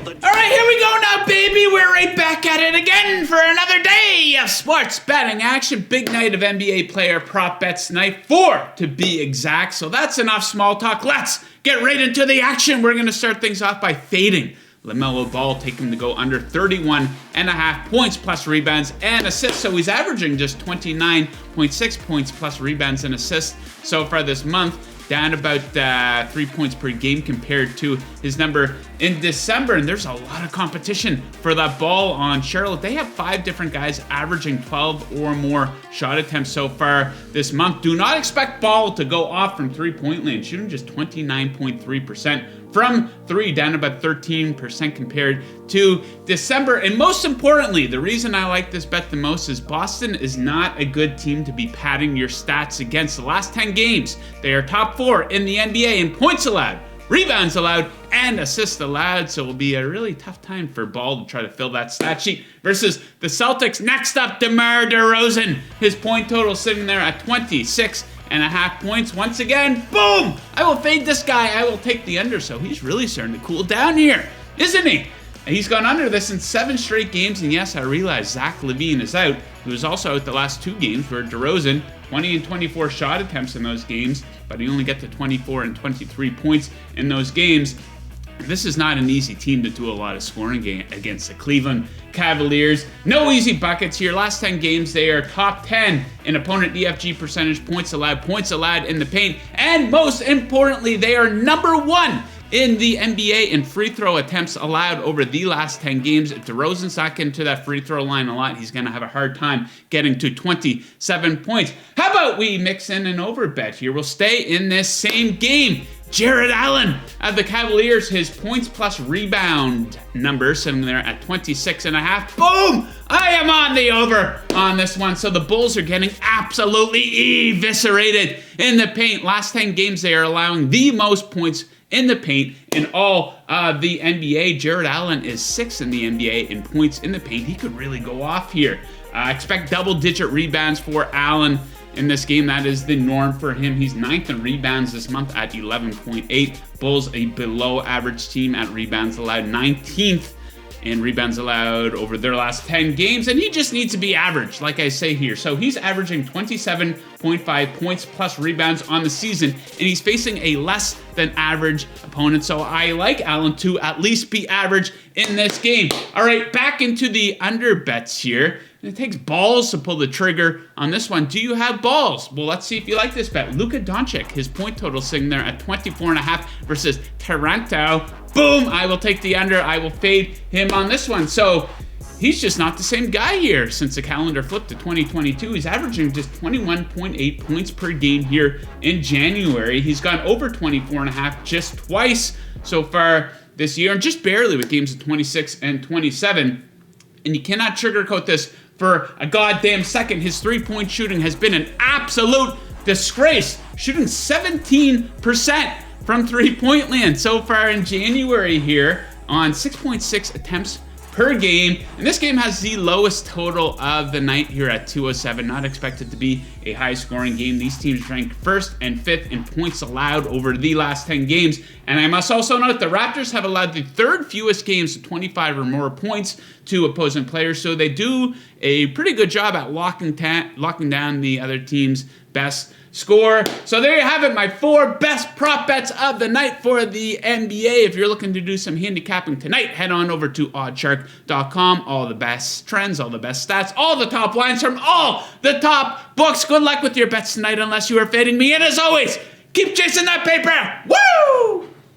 right, here we go now, baby. We're right back at it again for another day of sports betting action. Big night of NBA player prop bets tonight, 4 to be exact. So that's enough small talk. Let's get right into the action. We're going to start things off by fading LaMelo Ball, take him to go under 31.5 points plus rebounds and assists. So he's averaging just 29.6 points plus rebounds and assists so far this month, down about 3 points per game compared to his number in December. And there's a lot of competition for that ball on Charlotte. They have 5 different guys averaging 12 or more shot attempts so far this month. Do not expect Ball to go off from three-point land, shooting just 29.3% from 3, down about 13% compared to December. And most importantly, the reason I like this bet the most is Boston is not a good team to be padding your stats against. The last 10 games, they are top 4 in the NBA in points allowed, rebounds allowed, and assists allowed. So it will be a really tough time for Ball to try to fill that stat sheet versus the Celtics. Next up, DeMar DeRozan. His point total sitting there at 26.5 points. Once again, boom! I will fade this guy. I will take the under. So he's really starting to cool down here, isn't he? And he's gone under this in 7 straight games. And yes, I realize Zach Lavine is out. He was also out the last 2 games where DeRozan, 20 and 24 shot attempts in those games, but he only got to 24 and 23 points in those games. This is not an easy team to do a lot of scoring against the Cleveland Cavaliers. No easy buckets here. Last 10 games, they are top 10 in opponent EFG percentage, points allowed in the paint, and most importantly, they are number 1 in the NBA in free throw attempts allowed over the last 10 games. If DeRozan's not getting to that free throw line a lot, he's going to have a hard time getting to 27 points. How about we mix in an over bet here? We'll stay in this same game. Jarrett Allen of the Cavaliers, his points plus rebound number sitting there at 26.5. Boom! I am on the over on this one. So the Bulls are getting absolutely eviscerated in the paint. Last 10 games, they are allowing the most points in the paint in all of the NBA. Jarrett Allen is 6th in the NBA in points in the paint. He could really go off here. Expect double-digit rebounds for Allen in this game. That is the norm for him. He's 9th in rebounds this month at 11.8. Bulls, a below-average team at rebounds allowed, 19th in rebounds allowed over their last 10 games, and he just needs to be average, like I say here. So he's averaging 27.5 points plus rebounds on the season, and he's facing a less than average opponent. So I like Allen to at least be average in this game. All right, back into the under bets here. And it takes balls to pull the trigger on this one. Do you have balls? Well, let's see if you like this bet. Luka Doncic, his point total sitting there at 24.5 versus Toronto. Boom! I will take the under. I will fade him on this one. So he's just not the same guy here since the calendar flipped to 2022. He's averaging just 21.8 points per game here in January. He's gone over 24.5 just twice so far this year, and just barely with games of 26 and 27. And you cannot sugarcoat this for a goddamn second. His three-point shooting has been an absolute disgrace, shooting 17% from three-point land so far in January here on 6.6 attempts per game. And this game has the lowest total of the night here at 207. Not expected to be a high-scoring game. These teams rank 1st and 5th in points allowed over the last 10 games. And I must also note the Raptors have allowed the 3rd fewest games to 25 or more points to opposing players. So they do a pretty good job at locking down the other team's best score. So there you have it, my 4 best prop bets of the night for the NBA. If you're looking to do some handicapping tonight, head on over to oddshark.com. All the best trends, all the best stats, all the top lines from all the top books. Good luck with your bets tonight unless you are fading me. And as always, keep chasing that paper. Woo!